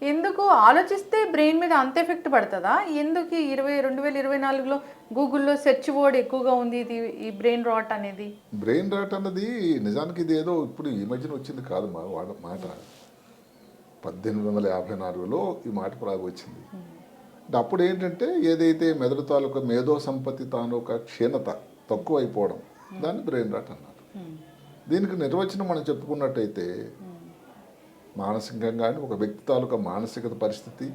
ఎందుకు ఆలోచిస్తే బ్రెయిన్ మీద అంత ఎఫెక్ట్ పడుతుందా? ఎందుకు 2024లో గూగుల్‌లో సెర్చ్ వర్డ్ ఎక్కువగా ఉంది ఇది ఈ బ్రెయిన్ రాట్ అనేది? బ్రెయిన్ రాట్ అన్నది నిజానికి ఇది ఏదో ఇప్పుడు ఈ మధ్యన వచ్చింది కాదు మాట. 1854లో ఈ మాట వచ్చింది. అంటే అప్పుడు ఏంటంటే ఏదైతే మెదడు తాలూకా మేధో సంపత్తి తాలూకా క్షీణత తక్కువ అయిపోవడం దాన్ని బ్రెయిన్ రాట్ అన్నారు. దీనికి నిర్వచనం మనం చెప్పుకున్నట్టయితే మానసికంగా కానీ ఒక వ్యక్తి తాలూకా మానసిక పరిస్థితి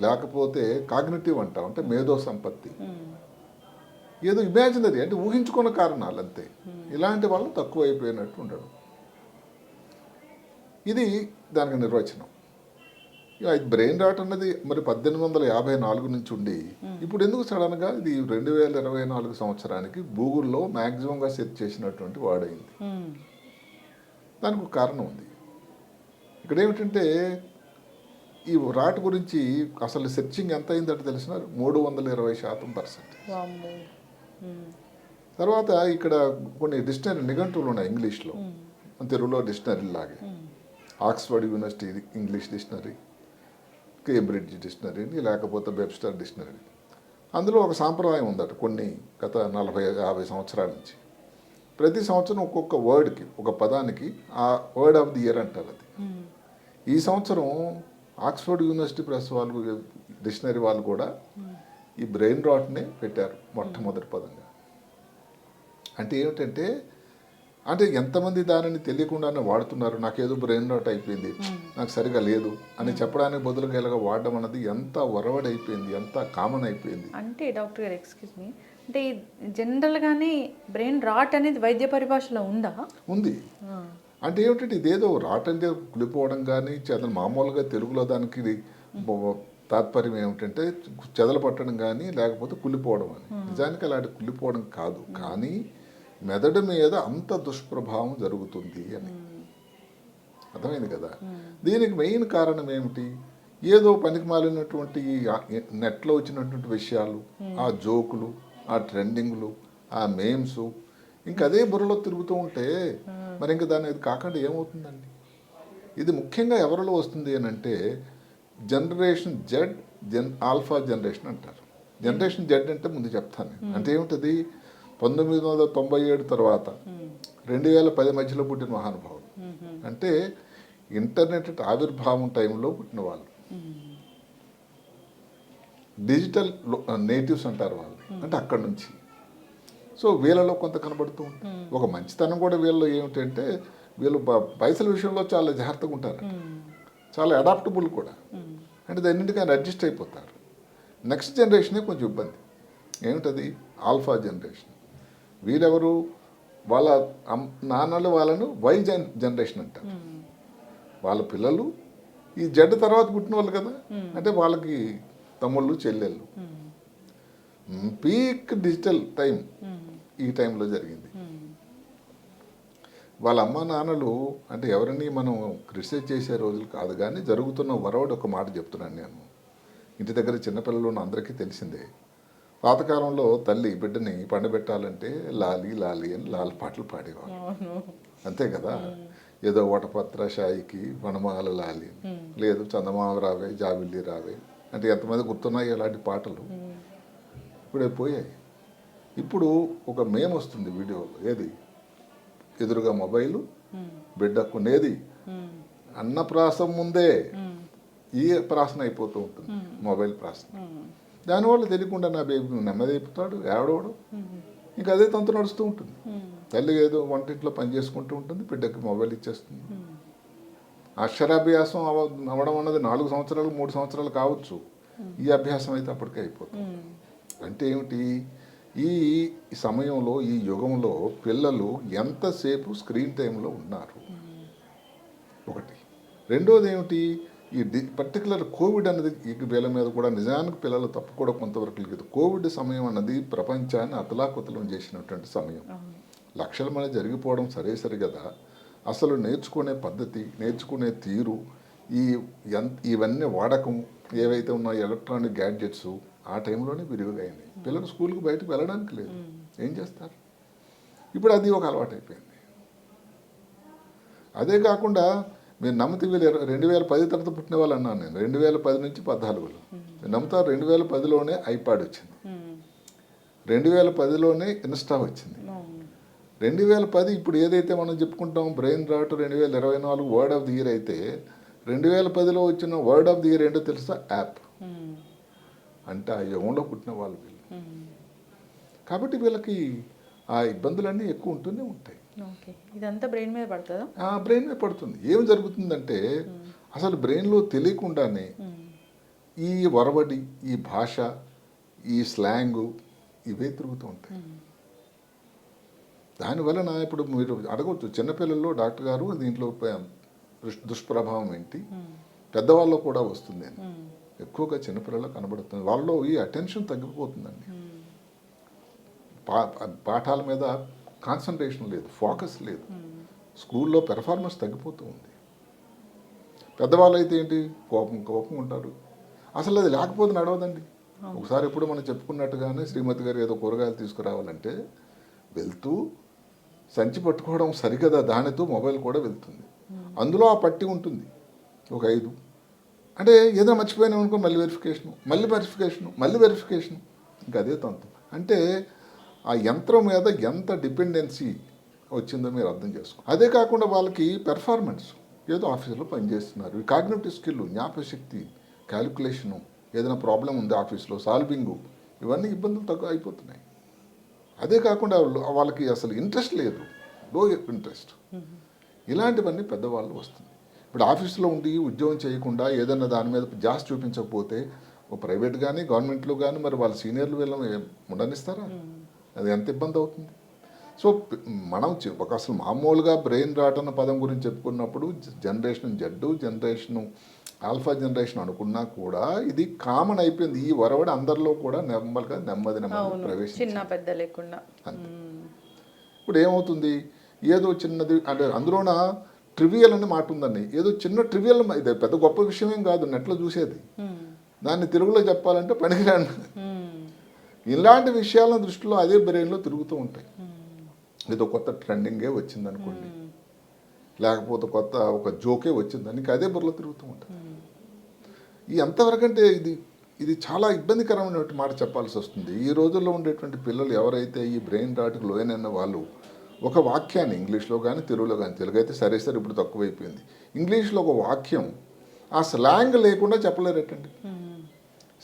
లేకపోతే కాగ్నిటివ్ అంటాం అంటే మేధో సంపత్తి ఏదో ఇమాజినరీ అంటే ఊహించుకున్న కారణాలు అంతే. ఇలాంటి వాళ్ళు తక్కువ అయిపోయినట్టు ఉండడం ఇది దానికి నిర్వచనం. బ్రెయిన్ రాట్ అన్నది మరి 1854 నుంచి ఉండి ఇప్పుడు ఎందుకు సడన్గా ఇది 2024 సంవత్సరానికి గూగుల్లో మ్యాక్సిమంగా సెర్చ్ చేసినటువంటి వాడైంది. దానికి ఒక కారణం ఉంది. ఇక్కడ ఏమిటంటే ఈ రాట్ గురించి అసలు సెర్చింగ్ ఎంత అయిందంటే తెలిసిన 320%. తర్వాత ఇక్కడ కొన్ని డిక్షనరీ నిఘంటువులు ఉన్నాయి ఇంగ్లీష్లో, తెలుగులో డిక్షనరీ లాగే. Oxford university English dictionary, Cambridge dictionary, లేకపోతే వెబ్స్టర్ డిక్షనరీ. అందులో ఒక సాంప్రదాయం ఉందట కొన్ని గత 40-50 సంవత్సరాల నుంచి. ప్రతి సంవత్సరం ఒక్కొక్క వర్డ్కి ఒక పదానికి ఆ వర్డ్ ఆఫ్ ది ఇయర్ అంటారు అది. ఈ సంవత్సరం ఆక్స్ఫర్డ్ యూనివర్సిటీ ప్రెస్ వాళ్ళు డిక్షనరీ వాళ్ళు కూడా ఈ బ్రెయిన్ రాట్నే పెట్టారు మొట్టమొదటి పదంగా. అంటే ఏమిటంటే అంటే ఎంతమంది దానిని తెలియకుండానే వాడుతున్నారు. నాకేదో బ్రెయిన్ రాట్ అయిపోయింది, నాకు సరిగా లేదు అని చెప్పడానికి బదులుగా ఇలాగ వాడడం అన్నది ఎంత వరవడి అయిపోయింది, ఎంత కామన్ అయిపోయింది. అంటే డాక్టర్ గారు ఎక్స్క్యూజ్ మీ, అంటే జనరల్గానే బ్రెయిన్ రాట్ అనేది వైద్య పరిభాషలో ఉందా? ఉంది. అంటే ఏమిటంటే ఇదేదో రాట్ అంటే కులిపోవడం కానీ మామూలుగా తెలుగులో దానికి తాత్పర్యం ఏమిటంటే చెదలు పట్టడం కానీ లేకపోతే కులిపోవడం అని. నిజానికి అలాంటి కులిపోవడం కాదు, కానీ మెదడు మీద అంత దుష్ప్రభావం జరుగుతుంది అని. అర్థమైంది కదా. దీనికి మెయిన్ కారణం ఏమిటి? ఏదో పనికి మాలినటువంటి నెట్లో వచ్చినటువంటి విషయాలు, ఆ జోకులు, ఆ ట్రెండింగ్లు, ఆ మేమ్స్ ఇంకా అదే బుర్రలో తిరుగుతూ ఉంటే మరి ఇంకా దాని ఇది కాకుండా ఏమవుతుందండి? ఇది ముఖ్యంగా ఎవరిలో వస్తుంది అని అంటే జనరేషన్ జెడ్, ఆల్ఫా జనరేషన్ అంటారు. జనరేషన్ జెడ్ అంటే ముందు చెప్తాను. అంటే ఏమిటది? 1997 తర్వాత 2010 మధ్యలో పుట్టిన మహానుభావులు. అంటే ఇంటర్నెట్ ఆవిర్భావం టైంలో పుట్టిన వాళ్ళు, డిజిటల్ నేటివ్స్ అంటారు వాళ్ళు. అంటే అక్కడి నుంచి సో వీళ్ళలో కొంత కనబడుతూ ఉంటుంది. ఒక మంచితనం కూడా వీళ్ళలో ఏమిటంటే వీళ్ళు పైసల విషయంలో చాలా జాగ్రత్తగా ఉంటారు, చాలా అడాప్టబుల్ కూడా. అంటే దాన్నింటికైనా అడ్జస్ట్ అయిపోతారు. నెక్స్ట్ జనరేషనే కొంచెం ఇబ్బంది. ఏమిటది? Alpha generation. వీళ్ళెవరు? వాళ్ళ నాన్నలు వాళ్ళను వై జనరేషన్ అంటారు. వాళ్ళ పిల్లలు ఈ జెడ్ తర్వాత పుట్టిన వాళ్ళు కదా, అంటే వాళ్ళకి తమ్ముళ్ళు చెల్లెళ్ళు. పీక్ డిజిటల్ టైం ఈ టైంలో జరిగింది. వాళ్ళ అమ్మ నాన్నలు అంటే ఎవరిని మనం క్రిటిసైజ్ చేసే రోజులు కాదు, కానీ జరుగుతున్న వరవడి ఒక మాట చెప్తున్నాను నేను. ఇంటి దగ్గర చిన్నపిల్లలు ఉన్న అందరికీ తెలిసిందే. పాతకాలంలో తల్లి బిడ్డని పండబెట్టాలంటే లాలి లాలి అని లాలి పాటలు పాడేవాళ్ళు, అంతే కదా. ఏదో వటపత్ర షాయికి వనమాల లాలి, లేదు చందమామ రావే జాబిల్లి రావే అంటే ఎంతమంది గుర్తున్నాయి అలాంటి పాటలు. ఇప్పుడే పోయాయి. ఇప్పుడు ఒక మేమ్ వస్తుంది వీడియోలో, ఏది? ఎదురుగా మొబైలు, బిడ్డ కొనేది అన్నప్రాసం ముందే ఈ ప్రాసన అయిపోతూ ఉంటుంది, మొబైల్ ప్రాసన. దానివల్ల తెలియకుండా నా బేబీ నెమ్మది అయిపోతాడు, ఏడవడం, ఇంకా అదే తంతు నడుస్తూ ఉంటుంది. తల్లి ఏదో వంటింట్లో పని చేసుకుంటూ ఉంటుంది, బిడ్డకి మొబైల్ ఇచ్చేస్తుంది. అక్షరాభ్యాసం అవ్వడం అన్నది 4 సంవత్సరాలు 3 సంవత్సరాలు కావచ్చు, ఈ అభ్యాసం అయితే అప్పటికే అయిపోతుంది. అంటే ఏమిటి? ఈ సమయంలో ఈ యుగంలో పిల్లలు ఎంతసేపు స్క్రీన్ టైంలో ఉన్నారు ఒకటి. రెండోది ఏమిటి? ఈ పర్టికులర్ కోవిడ్ అన్నది ఈ వీళ్ళ మీద కూడా నిజానికి పిల్లలు తప్పు కూడా కొంతవరకు లేదు. కోవిడ్ సమయం అన్నది ప్రపంచాన్ని అతలాకుతలం చేసినటువంటి సమయం. లక్షల మంది జరిగిపోవడం సరే కదా, అసలు నేర్చుకునే పద్ధతి, నేర్చుకునే తీరు, ఇవన్నీ వాడకం ఏవైతే ఉన్నాయో ఎలక్ట్రానిక్ గ్యాడ్జెట్స్ ఆ టైంలోనే విరివిగా అయింది. పిల్లలు స్కూల్కి బయటకు వెళ్ళడానికి లేదు, ఏం చేస్తారు? ఇప్పుడు అది ఒక అలవాటు అయిపోయింది. అదే కాకుండా మీరు నమ్మితే వీళ్ళు 2010 తర్వాత పుట్టిన వాళ్ళు అన్నాను నేను. 2010 నుంచి 14లో మీరు నమ్ముతారు 2010లోనే ఐపాడ్ వచ్చింది, 2010లోనే ఇన్స్టా వచ్చింది. 2010 ఇప్పుడు ఏదైతే మనం చెప్పుకుంటాం brain rot 2024 word of the year అయితే 2010లో వచ్చిన వర్డ్ ఆఫ్ ది ఇయర్ ఏంటో తెలుసా? యాప్. అంటే ఆ యుగంలో పుట్టిన వాళ్ళు వీళ్ళు. కాబట్టి వీళ్ళకి ఆ ఇబ్బందులన్నీ ఎక్కువ ఉంటూనే ఉంటాయి. ఓకే, ఇదంతా బ్రెయిన్ మీద పడుతుందా? బ్రెయిన్ మీద పడుతుంది. ఏం జరుగుతుందంటే అసలు బ్రెయిన్లో తెలియకుండానే ఈ వరవడి, ఈ భాష, ఈ స్లాంగు ఇవే తిరుగుతూ ఉంటాయి. దానివలన ఇప్పుడు మీరు అడగవచ్చు చిన్నపిల్లల్లో డాక్టర్ గారు దీంట్లో దుష్ప్రభావం ఏంటి, పెద్దవాళ్ళు కూడా వస్తుంది అని. ఎక్కువగా చిన్నపిల్లల్లో కనబడుతుంది. వాళ్ళలో ఈ అటెన్షన్ తగ్గిపోతుందండి. పాఠాల మీద కాన్సన్ట్రేషన్ లేదు, ఫోకస్ లేదు, స్కూల్లో పెర్ఫార్మెన్స్ తగ్గిపోతూ ఉంది. పెద్దవాళ్ళు అయితే ఏంటి, కోపం ఉంటారు. అసలు అది లేకపోతే నడవదండి. ఒకసారి ఎప్పుడు మనం చెప్పుకున్నట్టుగానే శ్రీమతి గారు ఏదో కూరగాయలు తీసుకురావాలంటే వెళ్తూ సంచి పట్టుకోవడం సరికదా, దానితో మొబైల్ కూడా వెళ్తుంది. అందులో ఆ పట్టి ఉంటుంది ఒక 5. అంటే ఏదో మర్చిపోయినా అనుకో మళ్ళీ వెరిఫికేషను, ఇంకా అదే తంతు. అంటే ఆ యంత్రం మీద ఎంత డిపెండెన్సీ వచ్చిందో మీరు అర్థం చేసుకో. అదే కాకుండా వాళ్ళకి పెర్ఫార్మెన్స్, ఏదో ఆఫీసులో పనిచేస్తున్నారు, ఈ కాగ్నిటివ్ స్కిల్, జ్ఞాపశక్తి, క్యాలిక్యులేషను, ఏదైనా ప్రాబ్లం ఉంది ఆఫీస్లో సాల్వింగు, ఇవన్నీ ఇబ్బందులు తక్కువ అయిపోతున్నాయి. అదే కాకుండా వాళ్ళకి అసలు ఇంట్రెస్ట్ లేదు, లో ఇంట్రెస్ట్. ఇలాంటివన్నీ పెద్దవాళ్ళు వస్తుంది. ఇప్పుడు ఆఫీసులో ఉండి ఉద్యోగం చేయకుండా ఏదైనా దాని మీద జాస్ చూపించకపోతే ప్రైవేట్ కానీ గవర్నమెంట్లో కానీ మరి వాళ్ళ సీనియర్లు వీళ్ళని ఉండనిస్తారా? అది ఎంత ఇబ్బంది అవుతుంది. సో మనం ఒక అసలు మామూలుగా బ్రెయిన్ రాట్ అన్న పదం గురించి చెప్పుకున్నప్పుడు generation Z, generation alpha generation అనుకున్నా కూడా ఇది కామన్ అయిపోయింది. ఈ వరవడి అందరిలో కూడా నెమ్మది ప్రవేశం, చిన్న పెద్ద లేకుండా. ఇప్పుడు ఏమవుతుంది, ఏదో చిన్నది అంటే అందులోన ట్రివియల్ అనే మాట ఉందండి. ఏదో చిన్న ట్రివియల్, ఇది పెద్ద గొప్ప విషయమేం కాదు నెట్లో చూసేది, దాన్ని తెలుగులో చెప్పాలంటే పనికిరాను. ఇలాంటి విషయాల దృష్టిలో అదే బ్రెయిన్లో తిరుగుతూ ఉంటాయి. ఏదో కొత్త ట్రెండింగే వచ్చింది అనుకోండి, లేకపోతే కొత్త ఒక జోకే వచ్చిందని అదే బుర్రలో తిరుగుతూ ఉంటుంది. ఈ ఎంతవరకు అంటే ఇది చాలా ఇబ్బందికరమైనటువంటి మాట చెప్పాల్సి వస్తుంది. ఈ రోజుల్లో ఉండేటువంటి పిల్లలు ఎవరైతే ఈ బ్రెయిన్ రాట్కి లోనైన వాళ్ళు ఒక వాక్యాన్ని ఇంగ్లీష్లో కానీ తెలుగులో కానీ, తెలుగు అయితే సరే ఇప్పుడు తక్కువైపోయింది, ఇంగ్లీష్లో ఒక వాక్యం ఆ స్లాంగ్ లేకుండా చెప్పలేరటండి.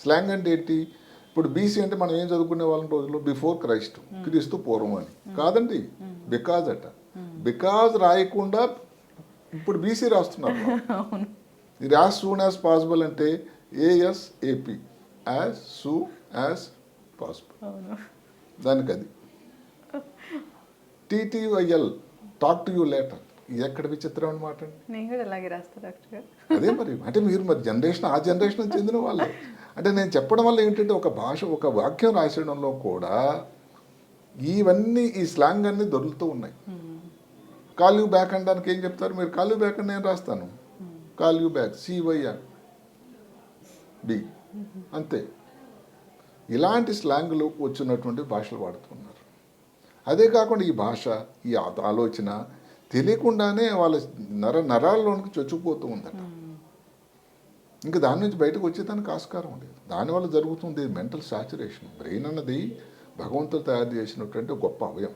స్లాంగ్ అంటే ఏంటి? ఇప్పుడు బీసీ అంటే మనం ఏం చదువుకునే వాళ్ళం రోజుల్లో, బిఫోర్ క్రైస్ట్, క్రీస్తు పూర్వం అని కాదండి, బికాజ్ అట. బికాజ్ రాయకుండా ఇప్పుడు బీసీ రాస్తున్నారు. ఇది యాజ్ సూన్ యాజ్ పాసిబుల్ అంటే ASAP, as soon as possible. దానికి అది టీటీవైఎల్, టాక్ టు యూ లేటర్. ఇది ఎక్కడ విచిత్రం అనమాట అండి. నేను కూడా అలాగే రాస్తా డాక్టర్ గారు. అదే మరి, అంటే మీరు మరి జనరేషన్ ఆ జనరేషన్ చెందిన వాళ్ళే. అంటే నేను చెప్పడం వల్ల ఏంటంటే ఒక భాష, ఒక వాక్యం రాసేయడంలో కూడా ఇవన్నీ ఈ స్లాంగ్ అన్నీ దొరుకుతూ ఉన్నాయి. కాల్ యూ బ్యాక్ అనడానికి ఏం చెప్తారు మీరు? కాల్ యూ బ్యాక్ అని నేను రాస్తాను, call you back CYR B, అంతే. ఇలాంటి స్లాంగులు వచ్చినటువంటి భాషలు వాడుతున్నారు. అదే కాకుండా ఈ భాష, ఈ ఆలోచన తెలియకుండానే వాళ్ళ నరాల్లోనికి చొచ్చుకుపోతూ ఉందట. ఇంకా దాని నుంచి బయటకు వచ్చేదానికి ఆస్కారం ఉండేది. దానివల్ల జరుగుతుంది మెంటల్ సాచురేషన్. బ్రెయిన్ అన్నది భగవంతుడు తయారు చేసినటువంటి గొప్ప అవయం.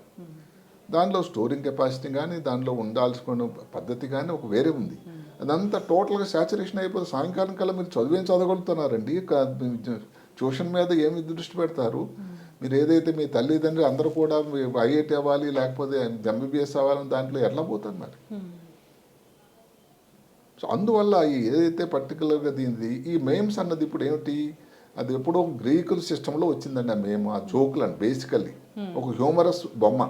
దానిలో స్టోరింగ్ కెపాసిటీ కానీ, దానిలో ఉండాల్సిన పద్ధతి కానీ ఒక వేరే ఉంది. అదంతా టోటల్గా సాచురేషన్ అయిపోతే సాయంకాలం కల్లా మీరు చదివేం చదవగలుగుతున్నారండి. ట్యూషన్ మీద ఏమి దృష్టి పెడతారు మీరు? ఏదైతే మీ తల్లిదండ్రులు అందరూ కూడా IIT అవ్వాలి లేకపోతే MBBS అవ్వాలని దాంట్లో ఎట్లా పోతారు మరి? సో అందువల్ల ఏదైతే పర్టికులర్గా దీనిది ఈ మేమ్స్ అన్నది ఇప్పుడు ఏమిటి, అది ఎప్పుడో గ్రీకుల సిస్టంలో వచ్చిందండి. ఆ మేమ్, ఆ జోకులు అని బేసికల్లీ ఒక హ్యూమరస్ బొమ్మ,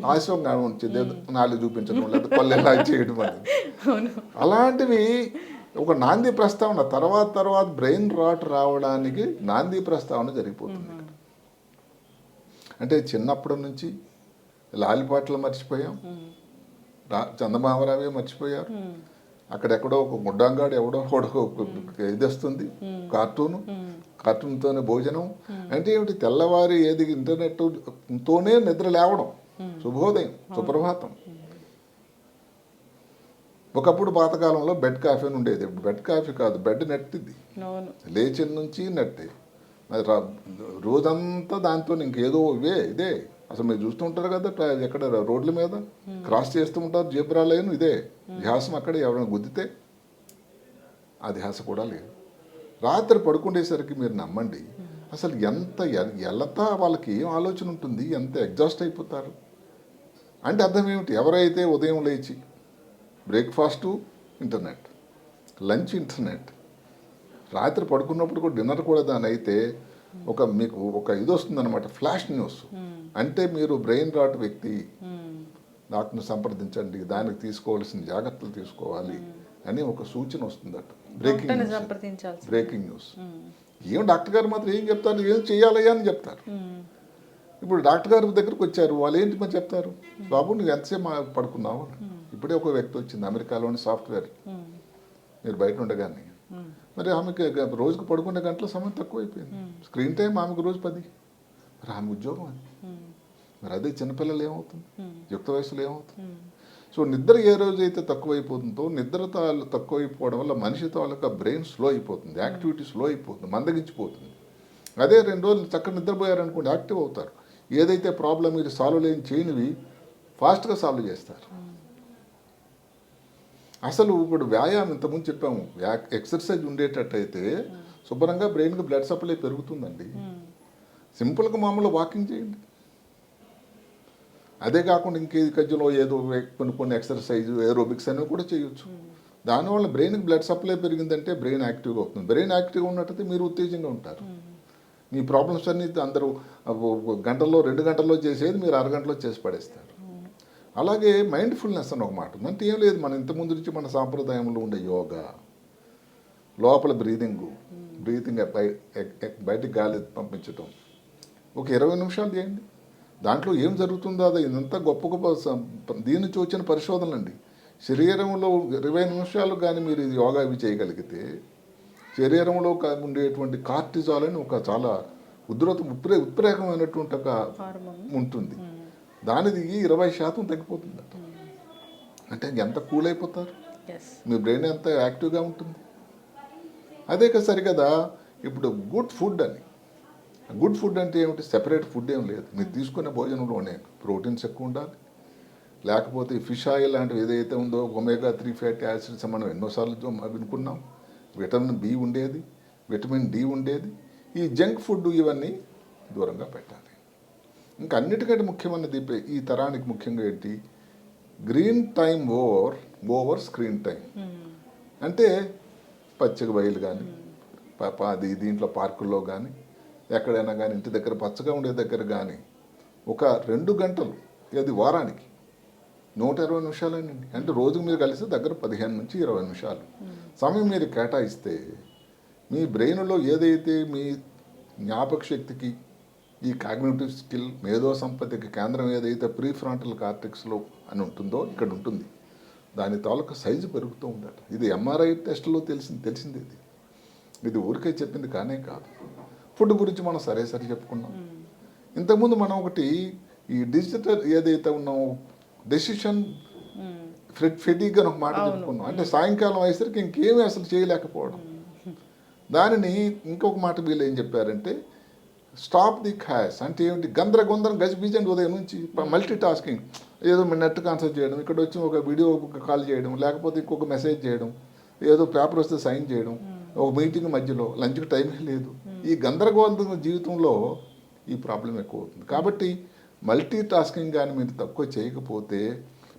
హాస్యంగా ఉంచేది, నాలుగు చూపించడం లేదా పల్లెలా చేయడం అనేది. అలాంటివి ఒక నాంది ప్రస్తావన తర్వాత బ్రెయిన్ రాట్ రావడానికి నాంది ప్రస్తావన జరిగిపోతుంది. అంటే చిన్నప్పటి నుంచి లాలిపాటలు మర్చిపోయాం, చందమామరావే మర్చిపోయారు, అక్కడెక్కడో ఒక గుడ్డంగాడు ఎవడో ఇది వస్తుంది కార్టూన్తోనే భోజనం. అంటే ఏమిటి, తెల్లవారి ఏది ఇంటర్నెట్తోనే నిద్ర లేవడం, శుభోదయం, సుప్రభాతం. ఒకప్పుడు పాతకాలంలో బెడ్ కాఫీ అని ఉండేది. ఇప్పుడు బెడ్ కాఫీ కాదు, బెడ్ నెట్ ఇది. అవును. లేచిన నుంచి నెట్టే. మరి రోజంతా దాంతో ఇంకేదో ఇదే. అసలు మీరు చూస్తుంటారు కదా ఎక్కడ రోడ్ల మీద క్రాస్ చేస్తూ ఉంటారు, జీబ్రా లైన్ ఇదే ధ్యాసం. అక్కడ ఎవరైనా గుద్దితే ఆ ధ్యాస కూడా లేదు. రాత్రి పడుకునేసరికి మీరు నమ్మండి, అసలు ఎంత ఎల్లతా వాళ్ళకి ఏం ఆలోచన ఉంటుంది, ఎంత ఎగ్జాస్ట్ అయిపోతారు అంటే అర్థం ఏమిటి? ఎవరైతే ఉదయం లేచి బ్రేక్ఫాస్టు ఇంటర్నెట్, లంచ్ ఇంటర్నెట్, రాత్రి పడుకున్నప్పుడు కూడా డిన్నర్ కూడా దాని అయితే మీకు ఒక ఇది వస్తుందన్నమాట, ఫ్లాష్ న్యూస్. అంటే మీరు బ్రెయిన్ రాట్ వ్యక్తి, డాక్టర్ని సంప్రదించండి, దానికి తీసుకోవాల్సిన జాగ్రత్తలు తీసుకోవాలి అని ఒక సూచన వస్తుందట. Breaking news. ఏం డాక్టర్ గారు మాత్రం ఏం చెప్తారు, ఏం చేయాలయ్యా అని చెప్తారు. ఇప్పుడు డాక్టర్ గారి దగ్గరకు వచ్చారు, వాళ్ళు ఏంటి మరి చెప్తారు, బాబు నువ్వు ఎంతసేపు పడుకున్నావు. ఇప్పుడే ఒక వ్యక్తి వచ్చింది, అమెరికాలోని సాఫ్ట్వేర్, మీరు బయట ఉండగానే. మరి ఆమెకి రోజుకు పడుకునే గంటల సమయం తక్కువైపోయింది. స్క్రీన్ టైం ఆమెకు రోజు 10. మరి ఆమె ఉద్యోగం అది. మరి అదే చిన్నపిల్లలు ఏమవుతుంది, యుక్త వయసులో ఏమవుతుంది? సో నిద్ర ఏ రోజైతే తక్కువైపోతుందో, నిద్ర తక్కువైపోవడం వల్ల మనిషి తాలూకా బ్రెయిన్ స్లో అయిపోతుంది, యాక్టివిటీ స్లో అయిపోతుంది, మందగించిపోతుంది. అదే 2 రోజులు చక్కగా నిద్రపోయారనుకోండి, యాక్టివ్ అవుతారు. ఏదైతే ప్రాబ్లం మీరు సాల్వ్ చేయనివి ఫాస్ట్గా సాల్వ్ చేస్తారు. అసలు ఇప్పుడు వ్యాయామం ఇంతకుముందు చెప్పాము, ఎక్సర్సైజ్ ఉండేటట్టయితే శుభ్రంగా బ్రెయిన్కి బ్లడ్ సప్లై పెరుగుతుందండి. సింపుల్గా మామూలు వాకింగ్ చేయండి. అదే కాకుండా ఇంకే కజ్జలో ఏదో కొన్ని ఎక్సర్సైజ్, ఏరోబిక్స్ అనేవి కూడా చేయొచ్చు. దానివల్ల బ్రెయిన్కి బ్లడ్ సప్లై పెరిగిందంటే బ్రెయిన్ యాక్టివ్గా అవుతుంది. బ్రెయిన్ యాక్టివ్గా ఉన్నట్టయితే మీరు ఉత్తేజంగా ఉంటారు. మీ ప్రాబ్లమ్స్ అన్ని అందరూ గంటల్లో 2 గంటల్లో చేసేది మీరు అరగంటలో చేసి పడేస్తారు. అలాగే మైండ్ఫుల్నెస్ అని ఒక మాట ఉంది. అంటే ఏం లేదు, మన ఇంతకుముందు నుంచి మన సాంప్రదాయంలో ఉండే యోగా, లోపల బ్రీతింగ్ బయటికి గాలి పంపించటం, ఒక 20 నిమిషాలు చేయండి. దాంట్లో ఏం జరుగుతుందో అది ఇదంతా గొప్ప దీన్ని చూచిన పరిశోధనలు అండి. శరీరంలో 20 నిమిషాలు కానీ మీరు ఇది యోగా ఇవి చేయగలిగితే శరీరంలో ఉండేటువంటి కార్టిజాల్ అని ఒక చాలా ఉత్ప్రేరకమైనటువంటి ఒక ఉంటుంది, దానిది 20% తగ్గిపోతుంది. అంటే ఎంత కూల్ అయిపోతారు, మీ బ్రెయిన్ ఎంత యాక్టివ్గా ఉంటుంది. అదే సరికదా ఇప్పుడు గుడ్ ఫుడ్ అని. గుడ్ ఫుడ్ అంటే ఏమిటి? సెపరేట్ ఫుడ్ ఏం లేదు. మీరు తీసుకునే భోజనంలోనే ప్రోటీన్స్ ఎక్కువ ఉండాలి, లేకపోతే ఫిష్ ఆయిల్ లాంటివి ఏదైతే ఉందో ఒమేగా 3 ఫ్యాటీ యాసిడ్స్ మనం ఎన్నోసార్లు వినుకున్నాం. విటమిన్ బి ఉండేది, విటమిన్ డి ఉండేది. ఈ జంక్ ఫుడ్ ఇవన్నీ దూరంగా పెట్టాలి. ఇంకా అన్నిటికంటే ముఖ్యమైనది ఈ తరానికి ముఖ్యంగా ఏంటి? Green time over screen time. అంటే పచ్చిక బయలు కానీ దీంట్లో పార్కుల్లో కానీ ఎక్కడైనా కానీ ఇంటి దగ్గర పచ్చగా ఉండే దగ్గర కానీ ఒక 2 గంటలు, అది వారానికి 120 నిమిషాలేనండి. అంటే రోజుకు మీరు కలిసి దగ్గర 15 నుంచి 20 నిమిషాలు సమయం మీరు కేటాయిస్తే మీ బ్రెయిన్లో ఏదైతే మీ జ్ఞాపక శక్తికి, ఈ కాగ్నిటివ్ స్కిల్, మేధో సంపత్తికి కేంద్రం ఏదైతే ప్రీఫ్రాంటల్ కార్టెక్స్లో అని ఉంటుందో ఇక్కడ ఉంటుంది, దాని తాలూకా సైజు పెరుగుతూ ఉండట. ఇది ఎంఆర్ఐ టెస్ట్లో తెలిసింది. ఇది ఊరికే చెప్పింది కానే కాదు. ఫుడ్ గురించి మనం సరే చెప్పుకున్నాం. ఇంతకుముందు మనం ఒకటి ఈ డిజిటల్ ఏదైతే ఉన్నామో డెసిషన్ ఫెటిగ్ అని ఒక మాట చెప్పుకున్నాం. అంటే సాయంకాలం అయ్యేసరికి ఇంకేమీ అసలు చేయలేకపోవడం. దానిని ఇంకొక మాట వీళ్ళు ఏం చెప్పారంటే స్టాప్ ది ఖాయస్. అంటే ఏమిటి? గందరగొందరం గజిబిజండి ఉదయం నుంచి మల్టీ టాస్కింగ్. ఏదో నెట్ కాన్సల్ట్ చేయడం, ఇక్కడ వచ్చి ఒక వీడియో కాల్ చేయడం, లేకపోతే ఇంకొక మెసేజ్ చేయడం, ఏదో పేపర్ వస్తే సైన్ చేయడం, ఒక మీటింగ్ మధ్యలో, లంచ్కి టైమే లేదు. ఈ గందరగోళ జీవితంలో ఈ ప్రాబ్లం ఎక్కువ అవుతుంది. కాబట్టి మల్టీ టాస్కింగ్ కానీ మీరు తక్కువ చేయకపోతే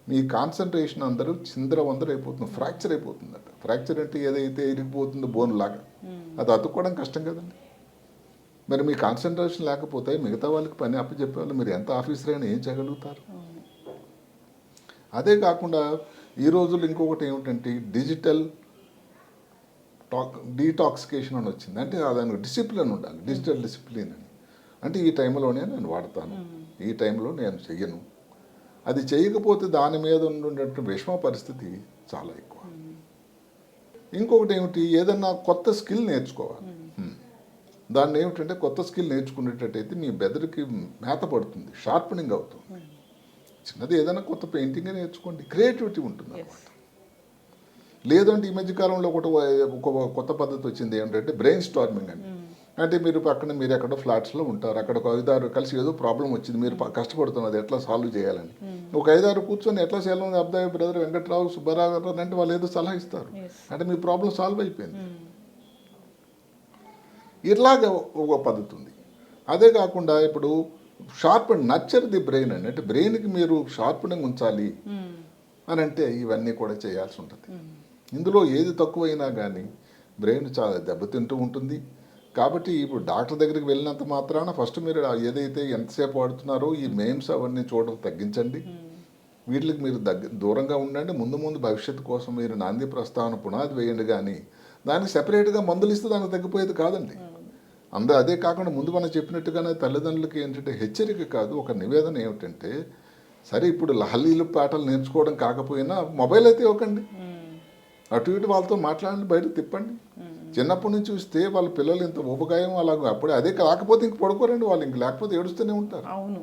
మీ కాన్సన్ట్రేషన్ అందరూ చిందరవందరైపోతుంది, ఫ్రాక్చర్ అయిపోతుందట. ఫ్రాక్చర్ అంటే ఏదైతే ఇరిగిపోతుందో బోన్ లాగా, అది అతుక్కోవడం కష్టం కదండి. మరి మీ కాన్సన్ట్రేషన్ లేకపోతే మిగతా వాళ్ళకి పని అప్పచెప్పే వాళ్ళు మీరు ఎంత ఆఫీసర్ అయినా ఏం చేయగలుగుతారు? అదే కాకుండా ఈ రోజుల్లో ఇంకొకటి ఏమిటంటే డిజిటల్ డీటాక్సికేషన్ అని వచ్చింది. అంటే దానికి డిసిప్లిన్ ఉండాలి, డిజిటల్ డిసిప్లిన్ అని. అంటే ఈ టైంలోనే నేను వాడతాను, ఈ టైంలో నేను చెయ్యను. అది చేయకపోతే దాని మీద ఉన్నటువంటి విషమ పరిస్థితి చాలా ఎక్కువ. ఇంకొకటి ఏమిటి? ఏదన్నా కొత్త స్కిల్ నేర్చుకోవాలి. దాన్ని ఏమిటంటే కొత్త స్కిల్ నేర్చుకునేటట్టయితే మీ బెదరికి మేత పడుతుంది, షార్పనింగ్ అవుతుంది. చిన్నది ఏదైనా కొత్త పెయింటింగ్ నేర్చుకోండి, క్రియేటివిటీ ఉంటుంది అన్నమాట. లేదంటే ఈ మధ్య కాలంలో ఒక కొత్త పద్ధతి వచ్చింది ఏంటంటే బ్రెయిన్ స్టార్మింగ్ అని. అంటే మీరు పక్కన మీరు ఎక్కడో ఫ్లాట్స్లో ఉంటారు, అక్కడ ఒక 5-6 కలిసి ఏదో ప్రాబ్లం వచ్చింది, మీరు కష్టపడుతున్నది ఎట్లా సాల్వ్ చేయాలని. ఒక 5-6 కూర్చొని ఎట్లా చేయాలని అబ్బాయి బ్రదర్ వెంకట్రావు సుబ్బారావు గారు అంటే వాళ్ళు ఏదో సలహా ఇస్తారు, అంటే మీ ప్రాబ్లం సాల్వ్ అయిపోయింది. ఇలాగ ఒక పద్ధతి ఉంది. అదే కాకుండా ఇప్పుడు sharp and nurture the brain అని, అంటే బ్రెయిన్కి మీరు షార్ప్నింగ్ ఉంచాలి అని అంటే ఇవన్నీ కూడా చేయాల్సి ఉంటుంది. ఇందులో ఏది తక్కువైనా కానీ బ్రెయిన్ చాలా దెబ్బతింటూ ఉంటుంది. కాబట్టి ఇప్పుడు డాక్టర్ దగ్గరికి వెళ్ళినంత మాత్రాన ఫస్ట్ మీరు ఏదైతే ఎంతసేపు వాడుతున్నారో ఈ మెయిన్స్ అవన్నీ చూడడం తగ్గించండి. వీటికి మీరు దూరంగా ఉండండి. ముందు భవిష్యత్తు కోసం మీరు నాంది ప్రస్తావన పునాది వేయండి, కానీ దానికి సెపరేట్గా మందులు ఇస్తే దానికి తగ్గిపోయేది కాదండి. అదే కాకుండా ముందు మనం చెప్పినట్టుగానే తల్లిదండ్రులకి ఏంటంటే హెచ్చరిక కాదు, ఒక నివేదన ఏమిటంటే, సరే ఇప్పుడు లహలీలు పాటలు నేర్చుకోవడం కాకపోయినా మొబైల్ అయితే ఇవ్వకండి, అటు ఇటు వాళ్ళతో మాట్లాడండి, బయట తిప్పండి. చిన్నప్పటి నుంచి చూస్తే వాళ్ళ పిల్లలు ఇంత ఉపకాయం అలాగ అప్పుడే అదే కాకపోతే ఇంక పడుకోరండి వాళ్ళు, ఇంక లేకపోతే ఏడుస్తూనే ఉంటారు. అవును,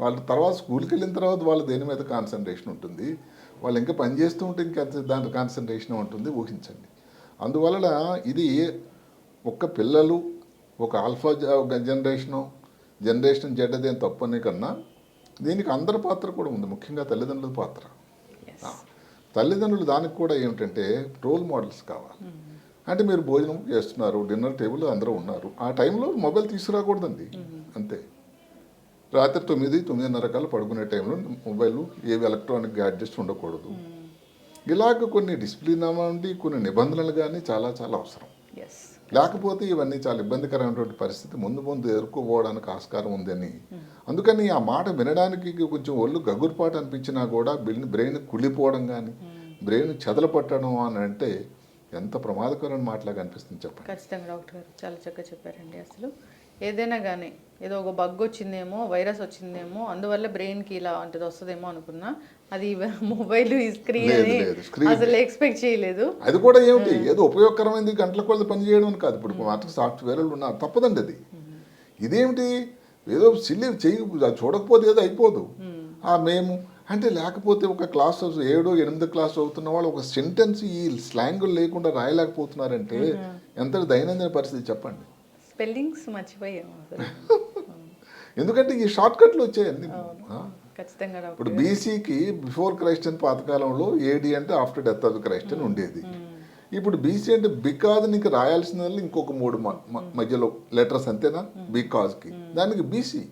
వాళ్ళ తర్వాత స్కూల్కి వెళ్ళిన తర్వాత వాళ్ళు దేని మీద కాన్సన్ట్రేషన్ ఉంటుంది, వాళ్ళు ఇంకా పని చేస్తూ ఉంటే ఇంకా దాని కాన్సన్ట్రేషన్ ఉంటుంది, ఊహించండి. అందువలన ఇది ఒక్క పిల్లలు ఒక ఆల్ఫా జనరేషన్ జెడ్డదేం తప్పనే కన్నా దీనికి అందరి పాత్ర కూడా ఉంది, ముఖ్యంగా తల్లిదండ్రుల పాత్ర. తల్లిదండ్రులు దానికి కూడా ఏమిటంటే రోల్ మోడల్స్ కావాలి. అంటే మీరు భోజనం చేస్తున్నారు, డిన్నర్ టేబుల్ అందరూ ఉన్నారు, ఆ టైంలో మొబైల్ తీసుకురాకూడదండి, అంతే. రాత్రి 9-9:30 పడుకునే టైంలో మొబైల్ ఏవి ఎలక్ట్రానిక్ గ్యాడ్జెట్స్ ఉండకూడదు. ఇలాగ కొన్ని డిసిప్లిన్ ఉండి కొన్ని నిబంధనలు కానీ చాలా చాలా అవసరం. లేకపోతే ఇవన్నీ చాలా ఇబ్బందికరమైనటువంటి పరిస్థితి ముందు ఎదుర్కోపోవడానికి ఆస్కారం ఉందని. అందుకని ఆ మాట వినడానికి కొంచెం ఒళ్ళు గగురుపాటు అనిపించినా కూడా బ్రెయిన్ కుళ్ళిపోవడం కానీ బ్రెయిన్ చెదలపట్టడం అని అంటే ఎంత ప్రమాదకరమైన మాటలాగా అనిపిస్తుంది చెప్పండి. ఖచ్చితంగా డాక్టర్ గారు చాలా చక్కగా చెప్పారండి. అసలు ఏదైనా కానీ ఏదో ఒక బగ్ వచ్చిందేమో, వైరస్ వచ్చిందేమో, అందువల్ల బ్రెయిన్కి ఇలా అంటే వస్తుందేమో అనుకున్నా, అది మొబైల్ స్క్రీన్ అసలు ఎక్స్పెక్ట్ చేయలేదు. అది కూడా ఏమిటి ఏదో ఉపయోగకరమైంది గంటల కొలది పని చేయడం అని కాదు. ఇప్పుడు మాత్రం సాఫ్ట్వేర్లు ఉన్నారు, తప్పదండి అది. ఇదేమిటి ఏదో సిల్లి చెయ్యి చూడకపోతే ఏదో అయిపోదు. మేము అంటే లేకపోతే ఒక క్లాస్ 7-8 క్లాస్ చదువుతున్న వాళ్ళు ఒక సెంటెన్స్ ఈ స్లాంగ్ లేకుండా రాయలేకపోతున్నారంటే ఎంత దైనందిన పరిస్థితి చెప్పండి. స్పెల్లింగ్స్ మర్చిపోయాము ఎందుకంటే ఈ షార్ట్ కట్లు వచ్చాయండి. ఇప్పుడు ఇప్పుడు బీసీకి బిఫోర్ క్రైస్ట్ అని పాతకాలంలో ఏడి అంటే ఆఫ్టర్ డెత్ ఆఫ్ క్రైస్ట్ అని ఉండేది. ఇప్పుడు బీసీ అంటే బికాజ్ నీకు రాయాల్సిన ఇంకొక 3 మధ్యలో లెటర్స్ అంతేనా బికాజ్కి, దానికి బీసీ.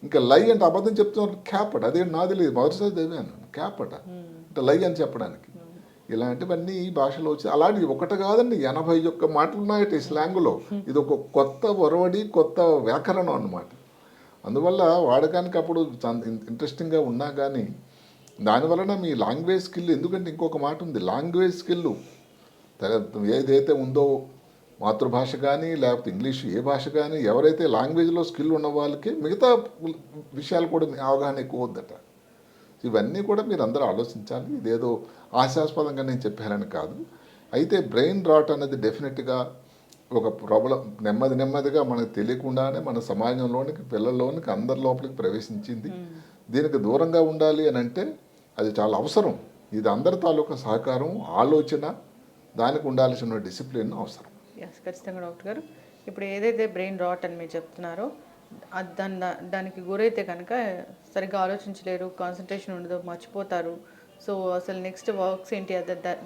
ఇంకా లై అంటే అబద్ధం చెప్తున్నారు క్యాపట, అదే నాది లేదు మొదటిసారి చదివాను క్యాపట అంటే లై అని చెప్పడానికి. ఇలాంటివన్నీ ఈ భాషలో వచ్చి అలాంటి ఒకటి కాదండి 81 మాటలు ఉన్నాయట ఈ స్లాంగులో. ఇది ఒక కొత్త ఒరవడి, కొత్త వ్యాకరణం అన్నమాట. అందువల్ల వాడకానికి అప్పుడు ఇంట్రెస్టింగ్గా ఉన్నా కానీ దానివలన మీ లాంగ్వేజ్ స్కిల్, ఎందుకంటే ఇంకొక మాట ఉంది, లాంగ్వేజ్ స్కిల్ ఏదైతే ఉందో మాతృభాష కానీ లేకపోతే ఇంగ్లీష్ ఏ భాష కానీ ఎవరైతే లాంగ్వేజ్లో స్కిల్ ఉన్న వాళ్ళకి మిగతా విషయాలు కూడా అవగాహన ఎక్కువ వద్దట. ఇవన్నీ కూడా మీరు అందరూ ఆలోచించాలి. ఇదేదో ఆశాస్పదంగా నేను చెప్పానని కాదు. అయితే బ్రెయిన్ రాట్ అనేది డెఫినెట్గా ఒక ప్రాబ్లం నెమ్మదిగా మనకు తెలియకుండానే మన సమాజంలోనికి పిల్లల్లోనికి అందరి లోపలికి ప్రవేశించింది. దీనికి దూరంగా ఉండాలి అని అంటే అది చాలా అవసరం. ఇది అందరి తాలూకా సహకారం, ఆలోచన, దానికి ఉండాల్సిన డిసిప్లిన్ అవసరం. ఖచ్చితంగా డాక్టర్ గారు. ఇప్పుడు ఏదైతే బ్రెయిన్ రాట్ అని మీరు చెప్తున్నారో దానికి గురైతే కనుక సరిగ్గా ఆలోచించలేరు, కాన్సన్ట్రేషన్ ఉండదు, మర్చిపోతారు. సో అసలు నెక్స్ట్ వర్క్స్ ఏంటి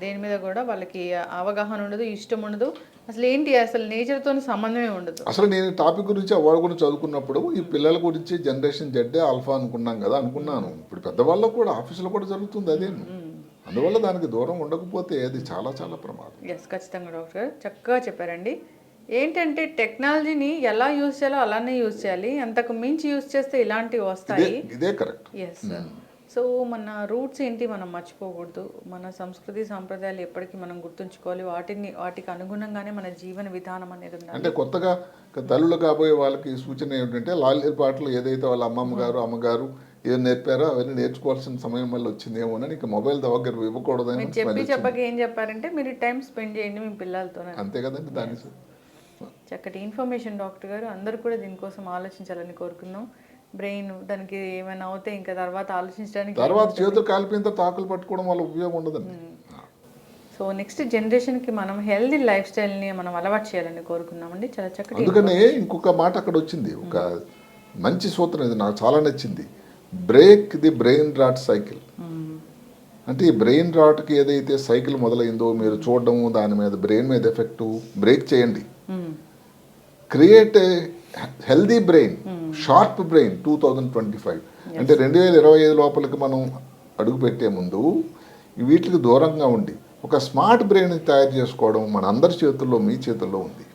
దేని మీద కూడా వాళ్ళకి అవగాహన ఉండదు, ఇష్టం ఉండదు, అసలు ఏంటి అసలు నేచర్తో సంబంధమే ఉండదు. అసలు నేను టాపిక్ గురించి అవార్డు గురించి చదువుకున్నప్పుడు ఈ పిల్లల గురించి జనరేషన్ జెడ్డే ఆల్ఫా అనుకున్నాం కదా అనుకున్నాను. ఇప్పుడు పెద్దవాళ్ళకు కూడా ఆఫీసులో కూడా జరుగుతుంది అదే. అందువల్ల దానికి దూరం ఉండకపోతే అది చాలా చాలా ప్రమాదం. ఖచ్చితంగా డాక్టర్ గారు చక్కగా చెప్పారండి. ఏంటంటే టెక్నాలజీని ఎలా యూజ్ చేయాలో అలానే యూజ్ చేయాలి, అంతకు మించి యూజ్ చేస్తే ఇలాంటివి వస్తాయి. ఇదే కరెక్ట్. సో మన రూట్స్ ఏంటి మనం మర్చిపోకూడదు, మన సంస్కృతి సాంప్రదాయాలు ఎప్పటికీ మనం గుర్తుంచుకోవాలి, వాటికి అనుగుణంగానే మన జీవన విధానం అనేది ఉండాలి. అంటే కొత్తగా తల్లులు కాబోయే వాళ్ళకి సూచన ఏమిటంటే లాలి పాటలు ఏదైతే వాళ్ళ అమ్మగారు ఏం నేర్పారో అవన్నీ నేర్చుకోవాల్సిన సమయం వల్ల వచ్చిందేమోనని ఇక మొబైల్ దగ్గర ఇవ్వకూడదని చెప్పక ఏం చెప్పారంటే మీరు టైం స్పెండ్ చేయండి మీ పిల్లలతో, అంతే కదండి. దాని చక్కటి ఇన్ఫర్మేషన్ డాక్టర్ గారు. అందరూ కూడా దీనికోసం ఆలోచించాలని కోరుకుందాం. బ్రెయిన్ దానికి ఏమైనా అవుతే ఇంకా తర్వాత ఆలోచించడానికి చేతులు కాలిపోయిన తాకులు పట్టుకోవడం వల్ల ఉపయోగం ఉండదండి. సో నెక్స్ట్ జనరేషన్కి మనం హెల్దీ లైఫ్ స్టైల్ని మనం అలవాటు చేయాలని కోరుకున్నామండి. చాలా చక్కటి అందుకనే ఇంకొక మాట అక్కడ వచ్చింది, ఒక మంచి సూత్రం, ఇది నాకు చాలా నచ్చింది. Break the brain rot cycle. అంటే ఈ బ్రెయిన్ రాట్కి ఏదైతే సైకిల్ మొదలైందో మీరు చూడడము, దాని మీద బ్రెయిన్ మీద ఎఫెక్టు బ్రేక్ చేయండి. Create a healthy brain, sharp brain 2025. అంటే 2025 లోపలికి మనం అడుగు పెట్టే ముందు వీటికి దూరంగా ఉండి ఒక స్మార్ట్ బ్రెయిన్ తయారు చేసుకోవడం మన అందరి చేతుల్లో, మీ చేతుల్లో ఉంది.